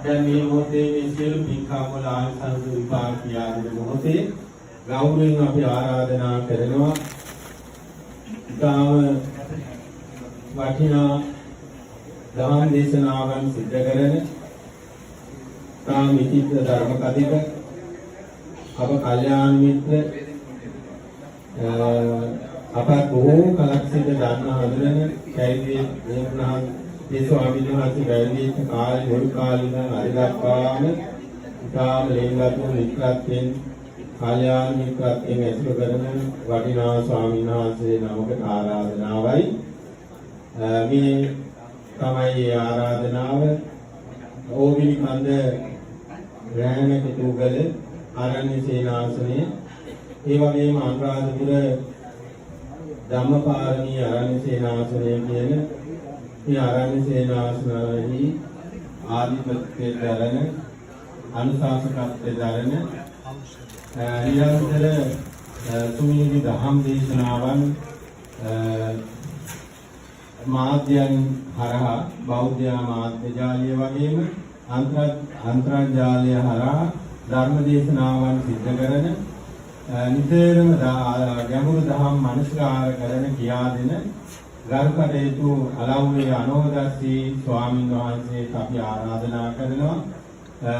දැන් මේ මොහොතේ මේ සියලු පින්කම් වල ආනිසංස විපාක කියා දෙන මොහොතේ ගෞරවයෙන් අපි ආරාධනා කරනවා ඊටාම වටිනා ධර්ම දේශනාවන් සිද්ධ කරන විචිත්‍ර ධර්ම කතික අප කල්යාණ මිත්‍ර අපත් බොහෝ කලක් සිට දන්න හඳුනන කැරිදී දේවනා මේ ස්වාමීන් වහන්සේ වැඩි කාලේ මුල් කාලින අරිදක්වාම ඉතාම ලේංගතු මිත්‍රත්වයෙන් කල්යාණ මිත්‍රත්වයෙන් ඇසුරු කරන වටිනා ස්වාමීන් වහන්සේ නමකට ආරාධනාවයි මේ තමයි ආරාධනාව ඕබිලි කන්ද රැණකතුගල ආරණ්‍ය සේනාසනයේ ඒ වගේම අනුරාධපුර ධම්මපාරමී ආරණ්‍ය සේනාසනයේ කියන මේ ආරණ්‍ය සේනාසනයෙහි ආධිපත්‍ය දරන අනුශාසකත්වය දරන නිරන්තර සුමිලි දහම් දේශනාවන් මාධ්‍යයන් හරහා බෞද්ධ මාධ්‍ය ජාලය වගේම අන්තර්ජාලය හරහා ධර්ම දේශනාවන් සිද්ධ කරන නිතරම ගැඹුරු දහම් මනස්කාර කරන කියා දෙන ගරුකටයුතු අලව්වේ අනෝදස්සී ස්වාමීන් වහන්සේට අපි ආරාධනා කරනවා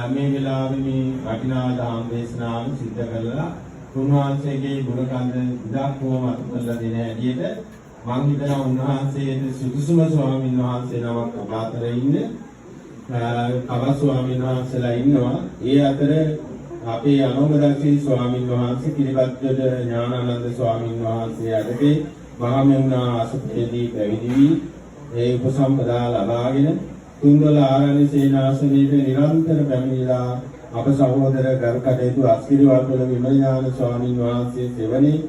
මේ වෙලාවේ මේ වටිනා දහම් දේශනාව සිද්ධ කරලා උන්වහන්සේගේ ගුණ කන්ද ඉදක්වම අත්කරලා දෙන හැටියට මම හිතනවා උන්වහන්සේට සුදුසුම ස්වාමීන් වහන්සේ නමක් ඔබ අතර ඉන්නේ කවස් ස්වාමීන් වහන්සේලා ඉන්නවා ඒ අතර අපේ අනෝමදස්සී ස්වාමීන් වහන්සේ කිරිබත්ගල ඥානානන්ද ස්වාමීන් වහන්සේ යටතේ මහමෙවුනා අසප්පේදී පැවිදි වී ඒ උපසම්පදා ලබාගෙන තුන්වල ආරණ්‍ය සේනාසනයේ නිරන්තර පැමිණිලා අප සහෝදර ගරුකටයුතු අස්කිරිවල්වල විමලඥාන ස්වාමීන් වහන්සේ සෙවණේ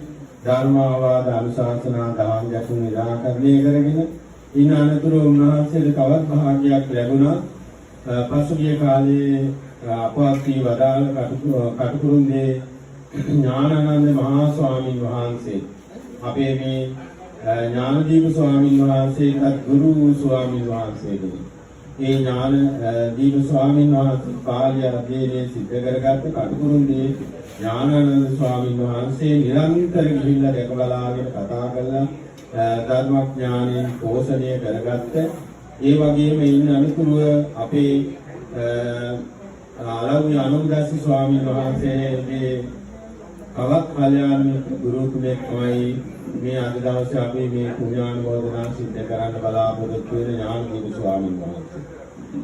ධර්මාවාද අනුශාසනා දහම් ගැටුම් නිරාකරණය කරගෙන ඉන් අනතුරු උන්වහන්සේට තවත් භාග්‍යයක් ලැබුණා පසුගිය කාලේ අපවත්ී වදාළ කටුකුරුන්දී ඥානානන්ද මහා ස්වාමීන් වහන්සේ අපේ මේ ඥානදීප ස්වාමීන් වහන්සේට ගුරු ස්වාමීන් වහන්සේගෙනි ඒ ඥානදීප ස්වාමීන් වහන්සේ කාර්ය අධ්‍යයනය සිද්ධ කරගත්ත කටුකුරුන්දී ඥානානන්ද ස්වාමීන් වහන්සේ නිරන්තර ගිහිල්ලා දැකබලාගෙන කතා කරලා ධර්මඥානයෙන් පෝෂණය කරගත්ත ඒ වගේම ඉන්න අනුතුරුව අපේ අලව්‍ය අනුදස්සී ස්වාමීන් වහන්සේගේ කවත් කල්යාණ මිත්‍ර ගුරුතුමෙක් තමයි මේ අද දවසේ අපි මේ පුණ්‍යානුමෝදනා සිද්ධ කරන්න බලාපොරොත්තු වෙන ඥානදීප ස්වාමීන් වහන්සේ.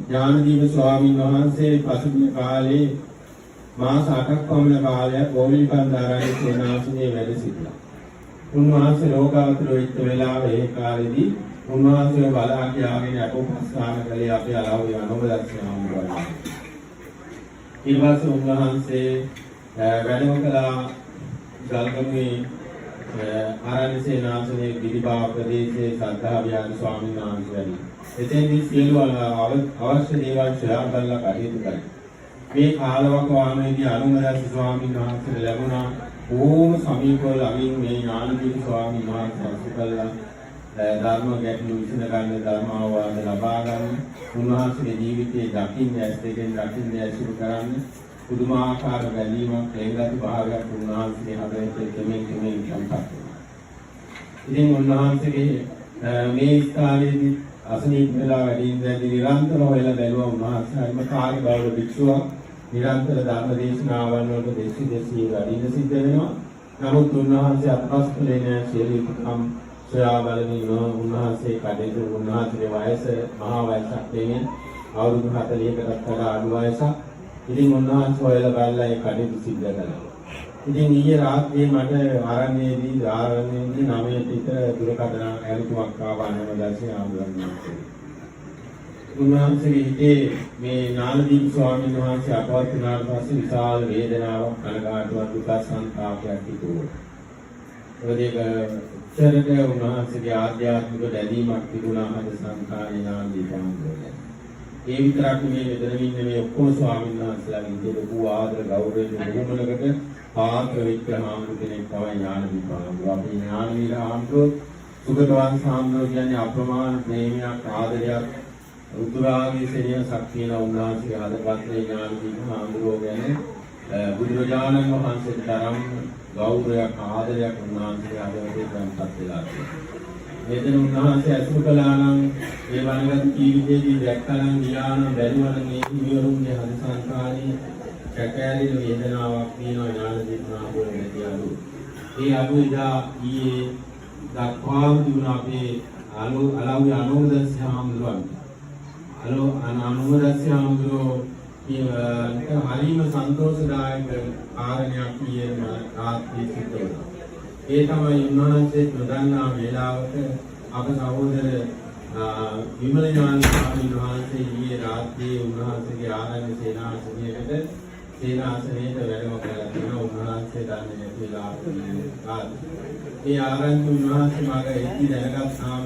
ඥානදීප ස්වාමීන් වහන්සේ පසුගිය කාලේ මාස 8ක් පමණ කාලයක් ඕවිල්කන්ද ආරණ්‍ය සේනාසනයේ වැඩ සිටියා. උන්වහන්සේ ලෝකාවතර වෙච්ච වෙලාවේ ඒ කාලෙදී උන්වහන්සේ බලා කියාගෙන අපෝපස්ථාන කළේ අපේ අලව්‍ය අනුමදස්සී හාමුදුරුවෝ. ඊපස්සේ උන්වහන්සේ වැඩම කළා ගල්ගමුවේ ආරණ්‍ය සේනාසනයේ ගිරිබා ප්‍රදේශයේ සද්ධා විහාර ස්වාමීන් වහන්සේ. එතෙන්දී සියලු අවශ්‍ය දේවල් සොයා බලලා කටයුතු කළා. මේ කාලවකවානුවේදී අනුමදස්සී ස්වාමීන් වහන්සේ ලැබුණා ඕම සමීපව ළඟින් මේ ඥානදීප ස්වාමීන් වහන්සේ අසුකල්ලා ධර්ම ගැටළු විසඳ ගන්න ධර්ම අවවාද ලබා ගන්න උන්වහන්සේගේ ජීවිතයේ දකින්න ඇස් දෙකෙන් දකින්න ඇසුරු කරන්න පුදුමාකාර බැලීමක් ලෙන්ගත් භාවයක් උන්වහන්සේ හදවතේ දෙමින් සම්පත් වෙනවා. ඉතින් උන්වහන්සේගේ මේ ස්ථානයේදී අසනීප වෙලා වැඩි ඉඳදී නිරන්තරව වෙලා බැලුවා උන්වහන්සේම කාර්ය බහුල භික්ෂුවක් නිරන්තර ධර්ම දේශනාවන් වලට දෙසි වැඩිද සිද්ධ වෙනවා. නමුත් උන්වහන්සේ අත්පස්කලේ නෑ සියලු කම් සොයා බලමින් උන්වහන්සේ කඩේට උන්වහන්සේගේ වයස මහා වයසක් දෙමින් අවුරුදු 40කටත් වඩා අඩු වයසක්. ඉතින් උන්වහන්සේ ඔයලා බලලා ඒ කඩේට සිද්ධ කළා. ඉතින් ඊයේ රාත්‍රියේ මට ආරණ්‍යයේදී 9ට විතර දුරකථන ඇමතුමක් ආවා නේද ආමුලන්නේ. උන්වහන්සේගේ හිතේ මේ ඥානදීප ස්වාමීන් වහන්සේ අපවත් වුණාට පස්සේ විශාල වේදනාවක් කනගාටුවක් දුක සංතාපයක් තිබුණා. ඒක චරිත උන්වහන්සේගේ ආධ්‍යාත්මික දැනීමක් තිබුණා හද සංකාරී ඥානදීප ආමුලනේ. ඒ විතරක් නෙමෙයි මෙතන ඉන්නේ මේ ඔක්කොම ස්වාමීන් වහන්සේලාගේ ඉන්නේ ලොකු ආදර ගෞරවයෙන් මොහොමලකට පාත්‍ර වික්‍රමාංග කෙනෙක් තමයි ඥානදීප ආමුලනේ. අපි ඥානදීප ආමුලෝ සුගතවන් සාම්නෝ කියන්නේ අප්‍රමාණ ප්‍රේමයක් ආදරයක් උතුරාගේ සෙනෙහ ශක්තියන උන්වහන්සේ ආදපත්‍රේ ඥානදීප හාමුදුරුවෝ ගැන බුදුරජාණන් වහන්සේට තරම් ගෞරවයක් ආදරයක් උන්වහන්සේ ආදරයෙන් ප්‍රන්පත් වෙලා තියෙනවා. මෙතන උන්වහන්සේ අසුර කළා නම් ඒ වනගත් ජීවිතයේදී දැක්කනම් ගියානම් බැරිවන මේ හිමිවරුන්ගේ හද සංකාරී කැකෑලි වේදනාවක් තියෙනවා ඥානදීප හාමුදුරුවෝ කියලු. ඒ අනුවිදා ඊයේ දක්වාම තිබුණ අපේ අලව්‍ය අනුමදස්ස හාමුදුරුවන් අනුමදස්ස හාමුදුරුවෝ හරිම සන්තෝෂදායක කාරණයක් කියන රාත්‍රී සිද්ධ වුණා. ඒ තමයි උන්වහන්සේ නොදන්නා වේලාවක අප සහෝදර විමල ඥාන ස්වාමීන් වහන්සේ ඊයේ රාත්‍රියේ උන්වහන්සේගේ ආරණ්‍ය සේනාසනයට වැඩම කරලා තියෙනවා. උන්වහන්සේ දන්නේ නැති වෙලාවක ඒ ආරණ්‍ය උන්වහන්සේ මග එක්ක දැනගත්තාම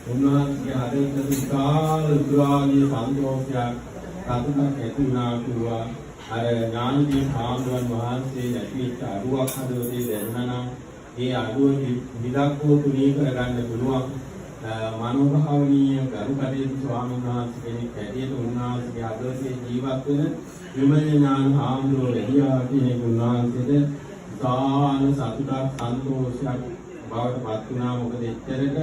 උන්වහන්සේගේ හදවත විශාල උද්‍රාගී සන්තෝෂයක් සතුටක් ඇති වුණා කිව්වා. අර ඥානදීප හාමුදුරන් වහන්සේ නැතිවෙච්ච අරුවක් හදවතේ දැනුණා නම් ඒ අරුව විදක්කෝ තුනී කරගන්න පුළුවන් මනෝභාවනීය ගරු කටයුතු ස්වාමීන් වහන්සේ කෙනෙක් ඇටියට උන්වහන්සේගේ හදවතේ ජීවත් වෙන විමල ඥාන හාමුදුරුවෝ වැඩියා කියන උන්වහන්සේට සාන සතුටක් සන්තෝෂයක් බවට පත් වුණා. මොකද එච්චරට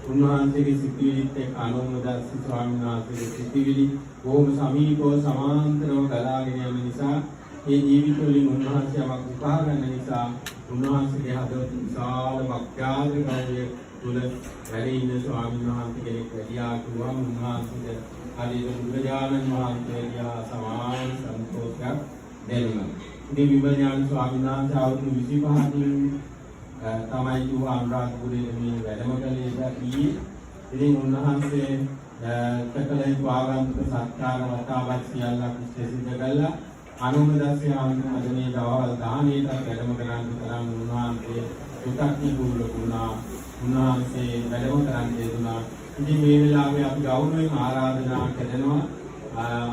උන්වහන්සේගේ සිතිවිලිත් එක්ක අනුමදස්ස ස්වාමීන් වහන්සේගේ සිතිවිලි බොහොම සමීපව සමාන්තරව ගලාගෙන යන නිසා ඒ ජීවිත වලින් උන්වහන්සේ යමක් උපහා ගන්න නිසා උන්වහන්සේගේ හදවත විශාල භක්ත්‍යාදර ගෞරවය තුළ වැඩ ඉන්න ස්වාමීන් වහන්සේ කෙනෙක් වැඩියා කිව්වම උන්වහන්සේට හරියට බුදුරජාණන් වහන්සේගේ සමාන සන්තෝෂයක් දැනුණා. ඉතින් විමල්ඥාන ස්වාමීන් වහන්සේ අවුරුදු 25කින් තමයි කිව්වා අනුරාධපුරයේ මේ වැඩම කළේ ඊයේ. ඉතින් උන්වහන්සේ තකලේ ආගන්තුක සත්කාර වතාවත් සියල්ලක් සිද්ධ කළා. අනුමදස්ස ආන්දමේ දවල් දානේට වැඩම කරන්න තරම් උන්වහන්සේ උත්කී කුරුණා. උන්වහන්සේ වැඩම කරන්න දෙතුණා. ඉතින් මේ වෙලාවේ අපි ගෞරවයෙන් ආරාධනා කරනවා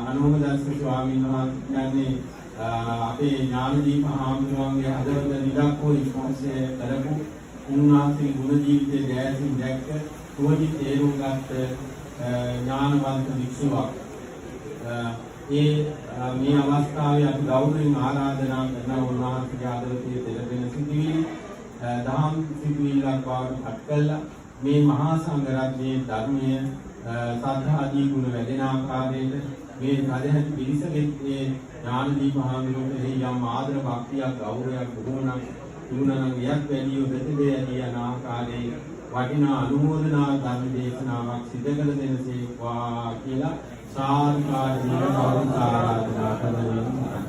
අනුමදස්ස ස්වාමීන් වහන්සේ අපේ ඥානදීප හාමුදුරුවන්ගේ හදවත නිරක්කෝ ස්පර්ශය කරපු උන්වහන්සේ ගුණ ජීවිතයේ දැසින් දැක්ක කොහොමද තේරුම් ගත්ත ඥානවන්ත වික්ෂුවක්. මේ අවස්ථාවේ අපි ගෞරවයෙන් ආරාධනා කරන උන්වහන්සේගේ හදවතේ දෙලෙන සිටිවිලි දහම් සිටිවිල්ලක් බවට පත් කළා. මේ මහා සංඝරත්නයේ ධර්මයේ සත්‍යාදී ගුණ වැඩෙන ආකාරයට මේ සදහත් පිරිසගේ ඥානදීප හාමුදුරුවෝ යම් ආදර භක්තියක් ගෞරවයක් බොහෝනම් තිබුණා නම් එයක් වැඩි ප්‍රතිදේ ඇති යන ආකාරයේ වටිනා අනුමෝදනා ධර්ම දේශනාවක් සිදු කළ දෙනසේක්වා කියලා සාදුකාරී ආරාධනා කරනවා.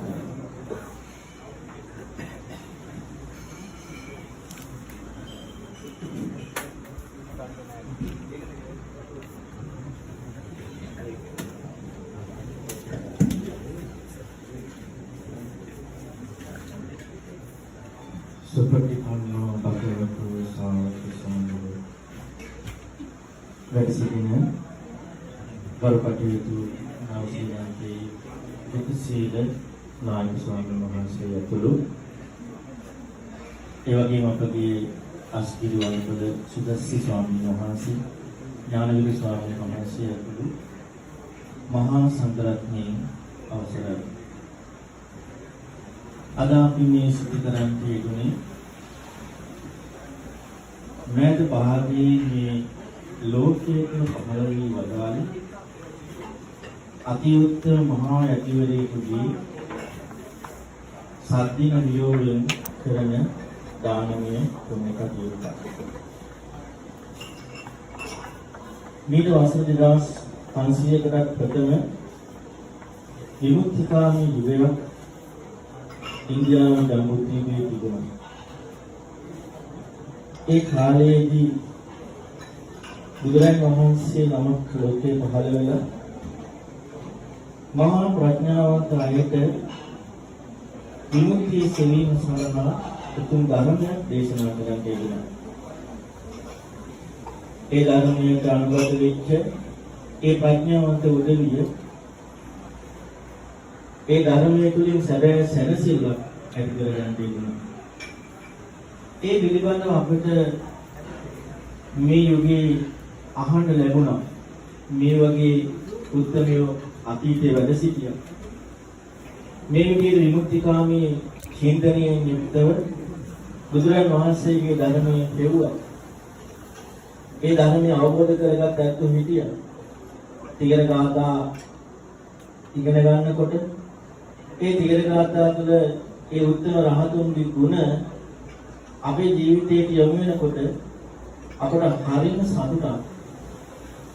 සුපටිපන්නෝ භගවතු සාවක සංඝෝ වැඩසිටින වරපටියතු නාවසීලන්තේ ප්‍රතිසීල නායක ස්වාමීන් වහන්සේ ඇතුළු ඒ වගේම අපගේ අස්ගිරි වන්පොළ සුදස්සි ස්වාමීන් වහන්සේ ඥානවිල ස්වාමීන් වහන්සේ ඇතුළු මහා සංඝරත්නයේ අවසරයි. අද අපි මේ සිදු කරන්නේ යෙදුනේ මෑත භාගයේ මේ ලෝකයේ පහළ වී වදාළ අතිඋත්තර මහා යතිවරයෙකුගේ සද්දින වියෝවෙන් කරන දානමය පුණ්‍ය කටයුතු. මීට වසර 2500කට ප්‍රථම විමුක්තිකාමී යුගයක් ඉන්දියානු ජම්බුද්වීපයේ තිබුණා. ඒ කාලයේදී බුදුරජාණන් වහන්සේ නමක් ලෝකේ පහළ වෙලා මහා ප්‍රඥාවන්ත අයට විමුක්තිය සෙවීම සඳහා උතුම් ධර්මයක් දේශනා කරන්න ලැබුණා. ඒ ධර්මයට අනුගත වෙච්ච ඒ ප්‍රඥාවන්ත උදවිය ඒ ධර්මයේ තුලින් සැබෑ සැනසෙල්ලක් ඇති කරගන්න තිබුණා. ඒ පිළිබඳව අපිට මේ යුගයේ අහන්න ලැබුණා. මේ වගේ උත්තමයෝ අතීතයේ වැඩ සිටියා. මේ විදිහේ විමුක්තිකාමී චින්තනයෙන් යුක්තව බුදුරජාණන් වහන්සේගේ ධර්මයේ පෙවුවා. ඒ ධර්මය අවබෝධ කරගත් ඇත්තෝ හිටියා. තිගර ගාථා ඉගෙන ගන්නකොට ඒ තිගර ගාථා තුළ ඒ උත්තම රහතුන්ගේ ගුණ අපේ ජීවිතයට යොමු වෙනකොට අපට හරිම සතුටක්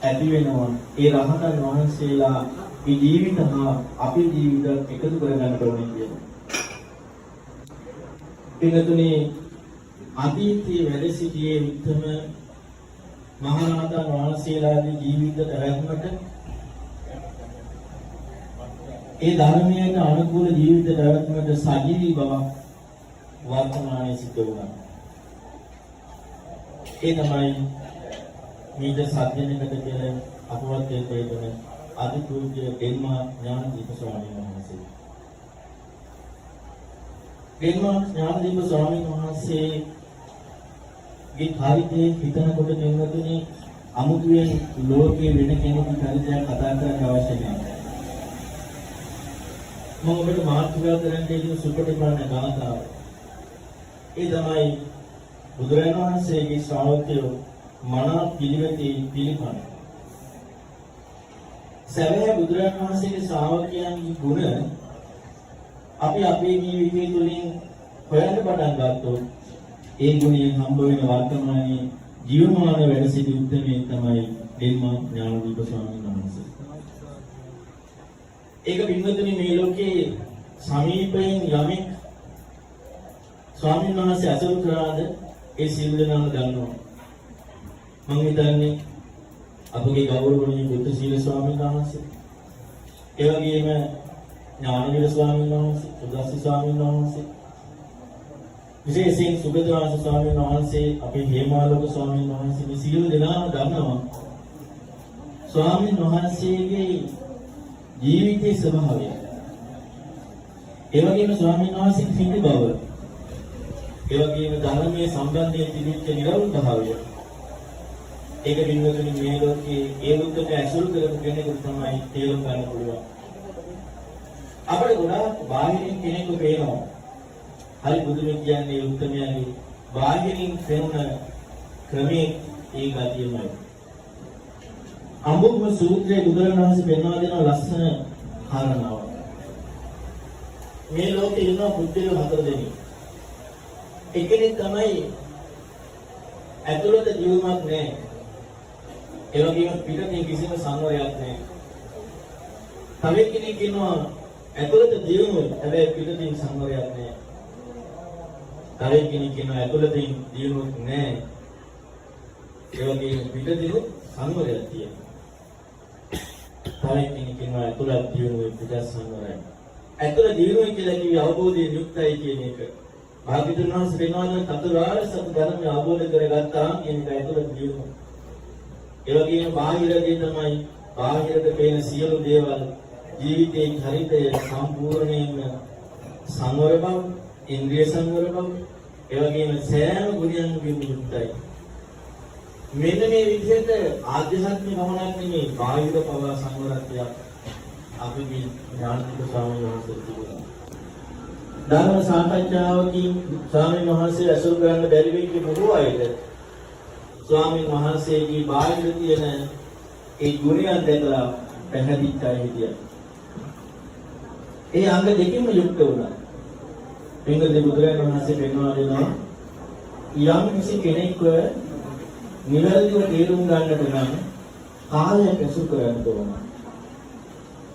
ඇති වෙනවා. ඒ රහතන් වහන්සේලා මේ ජීවිත හා අපේ ජීවිත එකතු කරගන්න ඕනේ කියලා. පින්තුනේ අතීතයේ වැඩ සිටියේ උත්තම මහරහතන් වහන්සේලාගේ ජීවිත පැවැත්මට ඒ ධර්මයට අනුකූල ජීවිත පැවැත්මට සජීවී බවක් වර්තමානයේ සිද්ධ වුණා. ඒ තමයි මේක සත්‍යනකට කියලා අපවත් දෙන්නේ අතිපූජ්‍ය දෙන්මා ඥානදීප ස්වාමීන් වහන්සේ. දෙන්මා ඥානදීප ස්වාමීන් වහන්සේගේ කාර්යයේ හිතනකොට දෙන්නතුනේ අමුතුවෙන් ලෝකයේ වෙන කෙනෙකුට හරියට කතා කරන්න අවශ්‍ය නැහැ. මම ඔබට මාතෘකා කරන්න දෙන සුපටිපන්න ගාථාව. ඒ තමයි බුදුරජාණන් වහන්සේගේ ශ්‍රාවකයෝ මනා පිළිවෙතේ පිළිපන. සැබෑ බුදුරජාණන් වහන්සේගේ ශ්‍රාවකයන්ගේ ගුණ අපි අපේ ජීවිතය තුළින් හොයන්න පටන් ගත්තොත් ඒ ගුණයෙන් හම්බ වෙන වර්තමානයේ ජීවමාන වැඩ සිටි උත්මේ තමයි දෙන්මා ඥානදීප ස්වාමීන් වහන්සේ. ඒක පින්වතුනි මේ ලෝකේ සමීපයෙන් යමෙක් ස්වාමීන් වහන්සේ අසුරු කරාද ඒ සියලු දෙනාම දන්නවා. මම හිතන්නේ අපගේ ගෞරවනීය බුද්ධ සීල ස්වාමීන් වහන්සේ, ඒ වගේම ඥානවීර ස්වාමීන් වහන්සේ, සුදස්සි ස්වාමීන් වහන්සේ, විශේෂයෙන් සුගතවාස ස්වාමීන් වහන්සේ, අපේ හේමාලෝක ස්වාමීන් වහන්සේ මේ සියලු දෙනාම දන්නවා ස්වාමීන් වහන්සේගේ ජීවිතයේ ස්වභාවය. ඒ වගේම ස්වාමීන් වහන්සේගේ පිටි බව, ඒ වගේම ධර්මයේ සම්බන්ධයෙන් තිබෙච්ච නිරවුල් භාවය. ඒක පින්වතුනි මේ ලෝකයේ ඒ බුද්ධක ඇසුරු කරපු කෙනෙකුට තමයි තේරුම් ගන්න පුළුවන්. අපිට ගොඩාක් බාහිරින් කෙනෙකු පේනවා. හරි බුදුන් කියන්නේ උත්තරමයන්ගේ බාහිරින් පෙනුන ක්‍රමයේ ඒ ගතියමයි. අමුක්ම සූත්‍රයේ බුදුරජාණන් වහන්සේ පෙන්වා දෙන ලස්සන කාරණාවක්. මේ ලෝකේ ඉන්න පුද්ගලයෝ 4 දෙනෙක්. එකෙනෙක් තමයි ඇතුළත ජීවමක් නැහැ. ඒ වගේම පිටින් කිසිම සංවරයක් නැහැ. තව කෙනෙක් ඉන්නවා ඇතුළත ජීවමුයි හැබැයි පිටින් සංවරයක් නැහැ. තව කෙනෙක් ඉන්නවා ඇතුළතින් ජීවමුත් නැහැ. ඒ වගේම පිටින් සංවරයක් තියෙනවා. තව කෙනෙක් ඉන්නවා ඇතුළත ජීවමුයි පිටින් සංවරයක්. ඇතුළත ජීවමුයි කියලා කිව්වේ අවබෝධයෙන් යුක්තයි කියන එක. භාග්‍යවතුන් වහන්සේ වෙනවාන චතුරාර්ය සත්‍ය ධර්මය අවබෝධ කරගත්තා කියන එක ඇතුළත ජීවමුයි. ඒ වගේම බාහිරදී තමයි බාහිරට පේන සියලු දේවල් ජීවිතයේ චරිතය සම්පූර්ණයෙන්ම සංවර බව, ඉන්ද්‍රිය සංවර බව, ඒ වගේම සෑම ගුණයන්ගෙන් යුක්තයි. මෙන්න මේ විදිහට ආධ්‍යාත්මික භවණක් නෙමෙයි බාහිර පවා සංවරත්වයක් අපේ ඥානදීප ස්වාමීන් වහන්සේ තිබුණා. ධර්ම සාකච්ඡාවකින් ස්වාමීන් වහන්සේ අසුර කරන්න බැරි වෙච්ච බොහෝ අයට ස්වාමීන් වහන්සේගේ බාහිර තියෙන ඒ ගුණයන් දැකලා පැහැදිච්ච අය හිටියා. ඒ අංග දෙකෙන්ම යුක්ත වුණා. එංගලේ බුදුරජාණන් වහන්සේ පෙන්වා දෙනවා යම් කිසි කෙනෙක්ව නිවැරදිව තේරුම් ගන්නට නම් කාලයක් ඇසුරු කරන්න ඕන.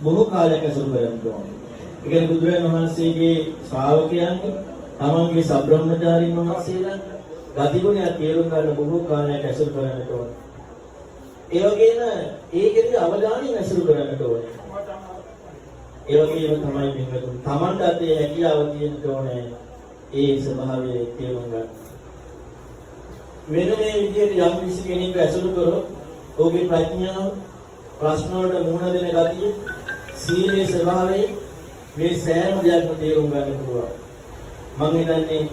බොහෝ කාලයක් ඇසුරු කරන්න ඕන. ඒ කියන්නේ බුදුරජාණන් වහන්සේගේ ශ්‍රාවකයන්ගේ තමන්ගේ සබ්‍රහ්මචාරීන් වහන්සේලා ගතිගුණය තේරුම් ගන්න බොහෝ කාලයක් ඇසුරු කරන්නට ඕන. ඒ වගේම ඒකෙදි අවධානයෙන් ඇසුරු කරන්නට ඕන. ඒ වගේම තමයි පින්වතුන් තමන්ට ඒ හැකියාව තියෙන්න ඕනේ ඒ ස්වභාවය තේරුම් ගන්න. වෙන මේ විදිහට යම් කිසි කෙනෙක් ඇසුරු කරොත් ඔහුගේ ප්‍රඥාව ප්‍රශ්න වලට මුහුණ දෙන ගතිය සීලේ ස්වභාවය මේ සෑම දෙයක්ම තේරුම් ගන්න පුළුවන්. මම හිතන්නේ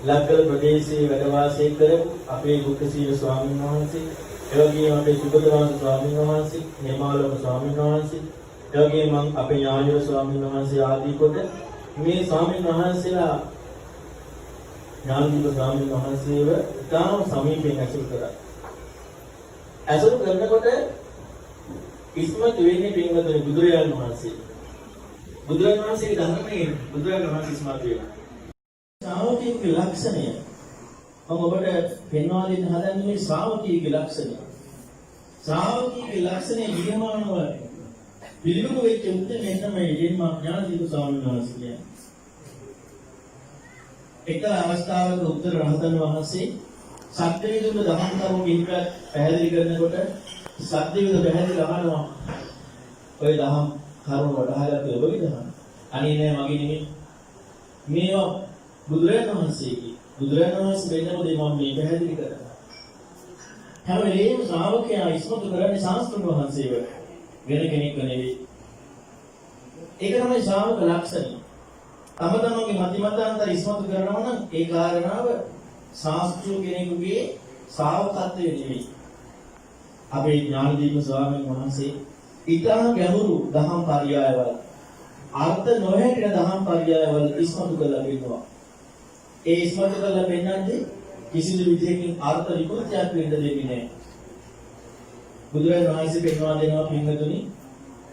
ලක්කල ප්‍රදේශයේ වැඩ වාසය කරපු අපේ බුද්ධ සීල ස්වාමීන් වහන්සේ ඒ වගේම අපේ සුබදවාස ස්වාමීන් වහන්සේ, හේමාලෝක ස්වාමීන් වහන්සේ, ඒ වගේම අපේ ඥානීය ස්වාමීන් වහන්සේ ආදී කොට මේ ස්වාමීන් වහන්සේලා ඥානදීප ස්වාමීන් වහන්සේව ඉතාම සමීපයෙන් ඇසුරු කරා. ඇසුරු කරනකොට ඉස්මතු වෙන්නේ පින්වතුනි බුදුරජාණන් වහන්සේ. බුදුරජාණන් වහන්සේගේ ධර්මයේ බුදුරජාණන් වහන්සේ ඉස්මතු වෙනවා. ශ්‍රාවකීගේ ලක්ෂණය මම ඔබට පෙන්වා දෙන්න හදන්නේ මේ ශ්‍රාවකීගේ ලක්ෂණය. ශ්‍රාවකීගේ ලක්ෂණය නියමනව පිළිගු වෙච්ච උත්තරේ තමයි ජීවමාන ඥානදීප ස්වාමීන් වහන්සේ කියන්නේ. එක්තරා අවස්ථාවක උත්තර රහතන් වහන්සේ සත්‍යවිදුල දහම් කරුණු කිහිපයක් පැහැදිලි කරනකොට සත්‍යවිදුල පැහැදිලි අහනවා ඔය දහම් කරුණු වටහාලා ඔබගේ දහම් අනේ නෑ මගේ නෙමෙයි මේවා බුදුරජාණන් වහන්සේගේ බුදුරජාණන් වහන්සේ වෙනකොට මම මේ පැහැදිලි කරා හැම වෙලේම ශ්‍රාවකයා ඉස්මතු කරන්නේ ශාස්ත්‍රඥ වහන්සේව වෙන කෙනෙක් නෙවෙයි ඒක තමයි ශ්‍රාවක ලක්ෂණය තම තමන්ගේ මතිමතාන්තර ඉස්මතු කරනවා නම් ඒ කාරණාව ශාස්ත්‍රීය කෙනෙකුගේ ශ්‍රාවකත්වය නෙවෙයි. අපේ ඥානදීප ස්වාමීන් වහන්සේ ඊටම ගැඹුරු දහම් පරියායවල අර්ථ නොහැටින දහම් පරියායවල ඉස්මතු කරලා පෙන්නනවා. ඒ ඉස්මතු කරලා පෙන්නන්නේ කිසිදු විදිහකින් අර්ථ විකෘතියක් වෙන්න දෙන්නේ නැහැ. බුදුරජාණන් වහන්සේ පෙන්වා දෙනවා පින්වතුනි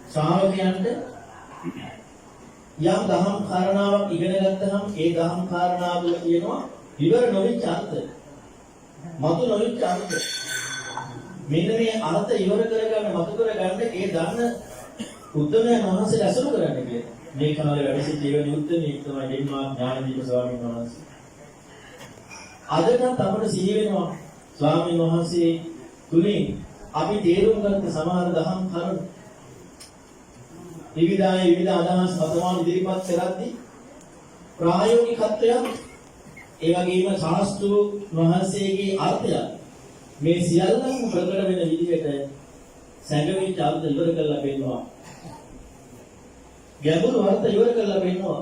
ශ්‍රාවකයන්ට යම් දහම් කාරණාවක් ඉගෙන ගත්තහම ඒ දහම් කාරණාව තුළ තියෙනවා ඉවර නොවිච්ච අර්ථ. මතු නොවිච්ච අර්ථ. මෙන්න මේ අර්ථ ඉවර කරගන්න මතු කරගන්න ඒ දන්න උත්තමයන් වහන්සේ ඇසුරු කරන්න කියලා. මේ කාලේ වැඩ සිටි එවැනි උත්තමයෙක් තමයි ජීවමාන ඥානදීප ස්වාමීන් වහන්සේ. අද නම් අපට සිහි වෙනවා ස්වාමීන් වහන්සේ තුලින් අපි තේරුම් ගන්න සමහර දහම් කරුණු විවිධ අදහස් මතවාද ඉදිරිපත් කරද්දී ප්‍රායෝගිකත්වය ඒ වගේම ශාස්ත්‍රීය වහන්සේගේ අර්ථය මේ සියල්ලම ප්‍රකට වෙන විදිහට සැඟවිච්ච අර්ථ ඉවර කරලා පෙන්නනවා. ගැඹුරු අර්ථ ඉවර කරලා පෙන්නනවා.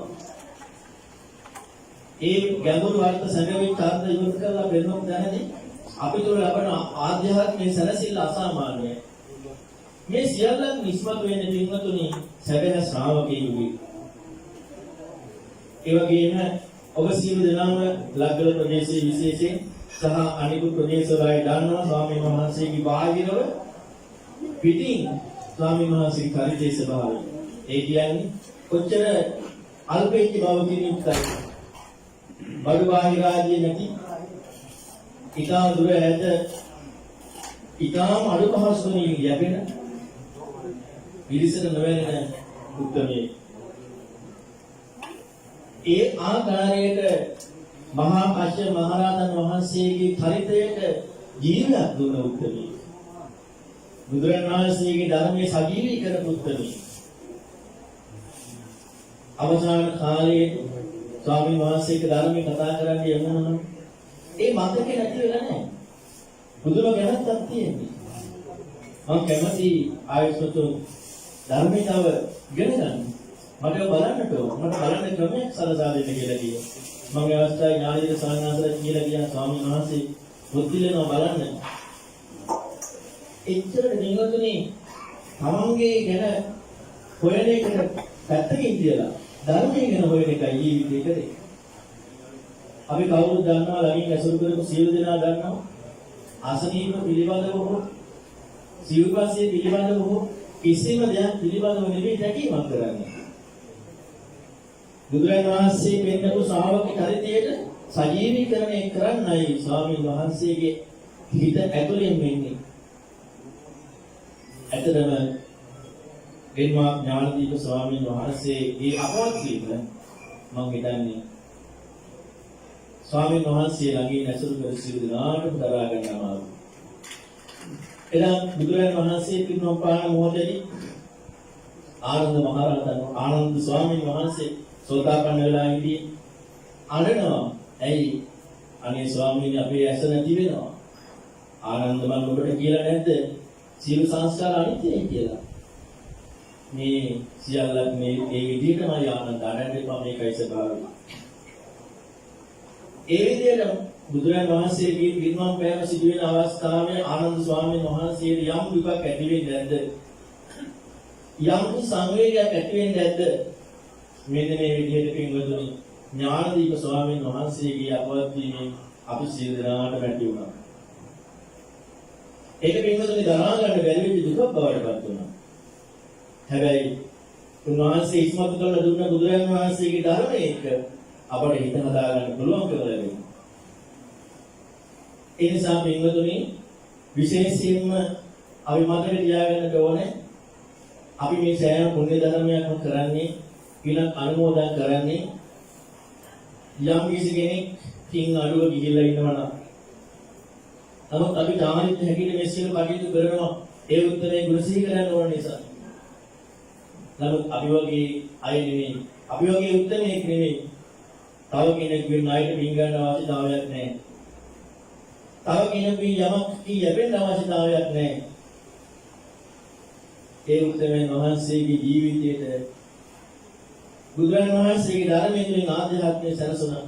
ඒ ගැඹුරු අර්ථ සැඟවිච්ච අර්ථ ඉවර කරලා පෙන්නන දැනදී අපි තුළ ලබන ආධ්‍යාත්මික සැනසෙල්ල අසාමාන්‍යයි. මේ සියල්ලම නිස්මතු වෙන පින්වතුනි සැබෑ ශ්‍රාවකයෙකුගේ. ඒ වගේම ඔබ සියලු දෙනාම ලග්ගල ප්‍රදේශයේ විශේෂයෙන් සහ අනිකුත් ප්‍රදේශවල දන්නවා ස්වාමීන් වහන්සේගේ බාහිරව පිටින් ස්වාමීන් වහන්සේගේ පරිදේශ භාවය. ඒ කියන්නේ කොච්චර අල්පේච්ච බවකින් යුක්තයි. බඩු බාහිර ආදී නැති ඊටා දුර ඈත ඊටාම අඩු පහසුකමින් යැපෙන පිරිසට නොවැළෙන උත්තරේ ඒ ආකාරයට මහා කාශ්‍යප මහ රහතන් වහන්සේගේ චරිතයට ජීවයක් දුන්න උත්තරේ බුදුරජාණන් වහන්සේගේ ධර්මයේ සජීවී කරපු උත්තරේ අවසාන කාලයේ ස්වාමීන් වහන්සේගේ ධර්මයේ කතා කරන්නේ යමුනම ඒ මතකේ නැති වෙලා නැහැ බුදුම ගැනත්තක් තියෙන්නේ මම කැමති ආයතන ධර්මයේ තව ඉගෙන ගන්න මට බලන්නට ඕන මට බලන්න ක්‍රමයක් සලසා දෙන්න කියලා කිව්වා මම අවස්ථාවේ ඥානීය සාන්නාසලා කියලා කියන ස්වාමීන් වහන්සේ මුත්තිලනවා බලන්න එච්චරට නිගතුනේ තමන්ගේ ගැන හොයන එක පැත්තකින් තියලා ධර්මයේ ගැන හොයන එකයි ජීවිතේ කරේ අපි කවුරුද දන්නවා ළඟින් ඇසුරු කරපු සියලු දෙනා දන්නවා අසනීප පිළිබඳව හෝ සිව්පස්සේ පිළිබඳව හෝ කිසිම දෙයක් පිළිබඳව නෙමෙයි දැකීමක් කරන්නේ. බුදුරජාණන් වහන්සේ පෙන්නපු ශ්‍රාවක චරිතයට සජීවීකරණය කරන්නයි ස්වාමීන් වහන්සේගේ හිත ඇතුලෙන් වෙන්නේ. ඇත්තටම ගෙන්වා ඥානදීප ස්වාමීන් වහන්සේ ඒ අපවත් වීම මම හිතන්නේ ස්වාමීන් වහන්සේ ළඟින් ඇසුරු කර සිටි දිනාටම දරා ගන්න අමාරුයි. එදා බුදුරජාණන් වහන්සේ පිරිනොම් පාන මොහොතේදී ආනන්ද ස්වාමීන් වහන්සේ සෝතාපන්න වෙලා ඉඳී අඬනවා. ඇයි? අනේ ස්වාමීනි අපේ ඇස නැති වෙනවා. ආනන්ද මම ඔබට කියලා නැද්ද? සියලු සංස්කාර අනිත්‍යයි කියලා. මේ සියල්ල මේ ඒ විදිහටමයි ආනන්ද අඬන්නේ මේකයි ස්වභාවය. ඒ විදිහට බුදුරජාණන් වහන්සේගේ පිරිනමන පෑම සිදු වෙන අවස්ථාවේ ආනන්ද ස්වාමීන් වහන්සේට යම් දුකක් ඇති වෙන්නේ නැද්ද? යම් සංවේගයක් ඇති වෙන්නේ නැද්ද? මෙන්න මේ විදිහට පින්වතුනි ඥානදීප ස්වාමීන් වහන්සේගේ අපවත් වීමෙන් අපි සියලු දෙනාට වැටි වුණා. ඒක පින්වතුනි දරා ගන්න බැරි වෙච්ච දුකක් බවට පත් වුණා. හැබැයි උන්වහන්සේ ඉස්මතු කරලා දුන්න බුදුරජාණන් වහන්සේගේ ධර්මයේ එක අපට හිත හදාගන්න පුළුවන් කියලා ලැබෙනවා. ඒ නිසා පින්වතුනි විශේෂයෙන්ම අපි මතක තියාගන්න ඕනේ අපි මේ සෑම පුණ්‍ය ධර්මයක්ම කරන්නේ ඊළඟ අනුමෝදන් කරන්නේ යම් කිසි කෙනෙක් කින් අඩුව ගිහිල්ලා ඉන්නවා නම් නමුත් අපි තාමත් හැකියට මේ සියලු කටයුතු කරනවා ඒ උත්තරේ ගුණසී කරන්න ඕන නිසා. නමුත් අපි වගේ අය නෙවෙයි අපි වගේ උත්තරමෙක් නෙවෙයි තව කෙනෙක් වෙන අයට පින් ගන්න අවශ්‍යතාවයක් නැහැ. තව කෙනෙකුගේ යමක් කියවෙන්න අවශ්‍යතාවයක් නැහැ. ඒ උත්තරමයන් වහන්සේගේ ජීවිතයේ බුදුරජාණන් වහන්සේගේ ධර්මයෙන් තුලින් ආධ්‍යාත්මික සැනසුණා.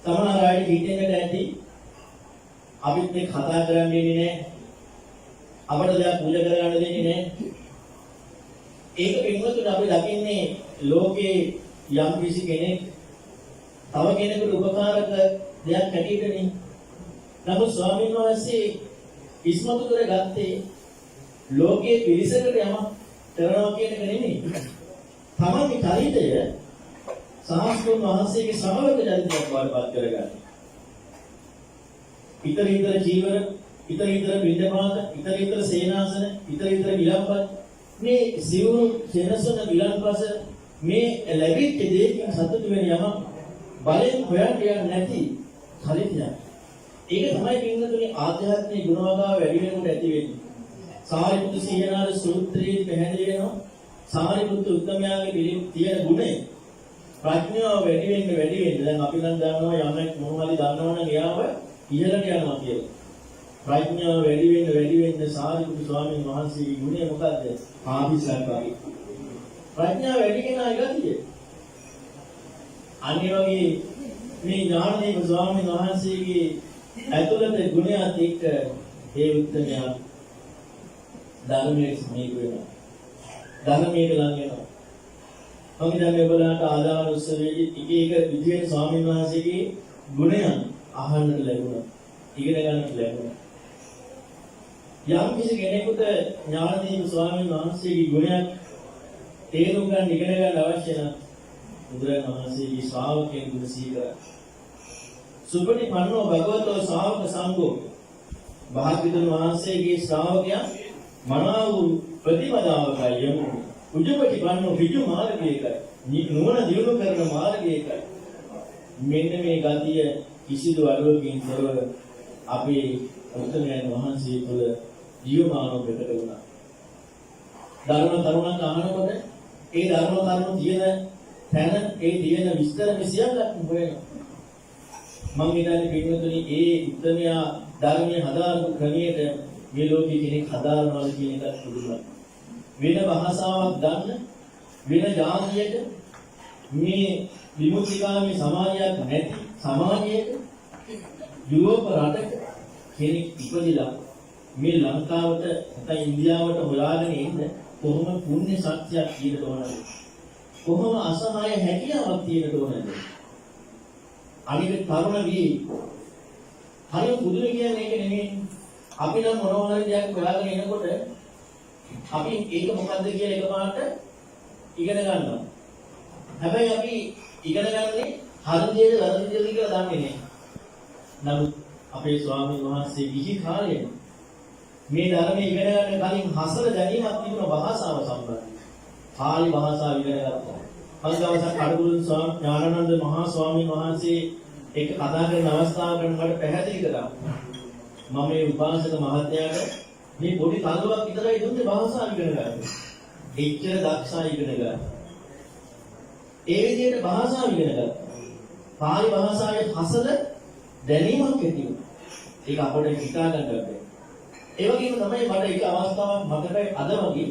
සමහර අය හිතෙන්නට ඇති අපිත් මේ කතා කරන්නේ නැහැ. අපට දෙයක් පූජා කරගන්න දෙන්නේ නැහැ. ඒක පින්වතුනි අපි දකින්නේ ලෝකේ යම් කිසි කෙනෙක් තව කෙනෙකුට උපකාරක දෙයක් හැටියටනේ. නමුත් ස්වාමීන් වහන්සේ ඉස්මතු කරගත්තේ ලෝකයේ පිරිසකට යමක් කරනවා කියන එක නෙමෙයි. තමන්ගේ චරිතය සාස්ත්‍රුන් වහන්සේගේ සමවක චරිතයක් වඩපත් කරගන්න. ඊතර ජීවන, ඊතර විද්‍යාමාන, ඊතර සේනාසන, ඊතර විලම්පත් මේ සිවුරු සේනසන විලම්පස මේ ලැබිච්ච දෙයකින් සතුටු වෙන යම බලෙන් හොයන්න යන්නේ නැති චරිතයක්. ඒක තමයි පින්වතුනි ආධ්‍යාත්මික ගුණවගාව වැඩි වෙනකොට ඇති වෙන්නේ. සාරිපුත්තු සීනාද සූත්‍රයේ පැහැදිලි වෙනවා. සාරිපුත්තු උත්තමයාගේ පිළිම තියෙන ගුණය ප්‍රඥාව වැඩි වෙන්න දැන් අපි නම් දන්නවා යමක් මොනවද දන්නවනම් එයාව ඉහළට යනවා කියලා. ප්‍රඥාව වැඩි වෙන්න සාරිපුත්තු ස්වාමීන් වහන්සේගේ ගුණය මොකද්ද? ආභිසංකාරී. ප්‍රඥාව වැඩි කෙනා ගතිය. අනිත් වගේ මේ ඥානදීප ස්වාමීන් වහන්සේගේ ඇතුළත ගුණයත් එක්ක ඒ උත්තමයා ධර්මයේ සමීප වෙනවා. ධර්මයට ලං වෙනවා. මම දැන් ඔයගොල්ලන්ට ආදාන උත්සවයේදී එක විදිහේ ස්වාමීන් වහන්සේගේ ගුණයන් අහන්නට ලැබුණා. ඉගෙන ගන්නට ලැබුණා. යම් කිසි කෙනෙකුට ඥානදීප ස්වාමීන් වහන්සේගේ ගුණයක් තේරුම් ගන්න ඉගෙන ගන්න අවශ්‍ය නම් බුදුරජාණන් වහන්සේගේ ශ්‍රාවකයන් ගුණ සීකරා. සුපටිපන්නෝ භගවතෝ ශ්‍රාවක සංඝෝ භාග්‍යවතුන් වහන්සේගේ ශ්‍රාවකයන් මනාව ප්‍රතිපදාවකයි යමු. උජුපටිපන්නෝ විජු මාර්ගයකයි. නුවණ දියුණු කරන මාර්ගයකයි. මෙන්න මේ ගතිය කිසිදු අඩුවකින් තොරව අපේ උත්තමයන් වහන්සේ තුළ ජීවමානව ප්‍රකට වුණා. ධර්ම කරුණක් අහනකොට ඒ ධර්ම කරුණු තියෙන තැන ඒ තියෙන විස්තර මෙසියක් හොයනවා. මම හිතන්නේ පිටුතුනි ඒ උත්තමයා ධර්මයේ හදාරපු ක්‍රමයට මේ ලෝකේ කෙනෙක් හදාරනවා කියන එකත් පුදුමයි. වෙන භාෂාවක් දන්න වෙන ජාතියක මේ විමුක්තිකාමී සමාජයක් නැති සමාජයක යුරෝප රටක කෙනෙක් ඉපදිලා මේ ලංකාවට නැත්නම් ඉන්දියාවට හොයාගෙන ඉන්න කොහොම පුණ්‍ය ශක්තියක් තියෙන්න ඕනද? කොහොම අසහාය හැකියාවක් තියෙන්න ඕනද? අනික තරුණ වී හරිය පුදුම කියන්නේ ඒක නෙමෙයි. අපි නම් මොනවා හරි දෙයක් හොයාගෙන එනකොට අපි ඒක මොකද්ද කියලා එකපාරට ඉගෙන ගන්නවා. හැබැයි අපි ඉගෙන ගන්නේ හරියට වැරදිද කියලා දන්නේ නැහැ. නමුත් අපේ ස්වාමීන් වහන්සේ විහි කාලයේ මේ ධර්මයේ ඉගෙන ගන්න කලින් හසල දැනීමක් තිබුණ භාෂාව සම්බන්ධව. පාලි භාෂාව ඉගෙන ගත්තා. අන්දවසක් කඩුකුරුන් ඥානানন্দ මහා ස්වාමීන් වහන්සේ එක කතා කරන අවස්ථාවකට මට පැහැදිලි කළා. මම මේ උපාසක මහත්මයාට මේ පොඩි තල්ලුවක් විතරයි දුන්නේ භාෂාව ඉගෙන ගන්න. එච්චර දක්ෂයි ඉගෙන ගන්න. ඒ විදිහට භාෂාව ඉගෙන ගත්තා. පාලි භාෂාවේ හසල දැනීමක් ඇති වුණා. ඒක අපිට හිතා ගන්න බැහැ. ඒ වගේම තමයි මට එක අවස්ථාවක් මතකයි අද වගේ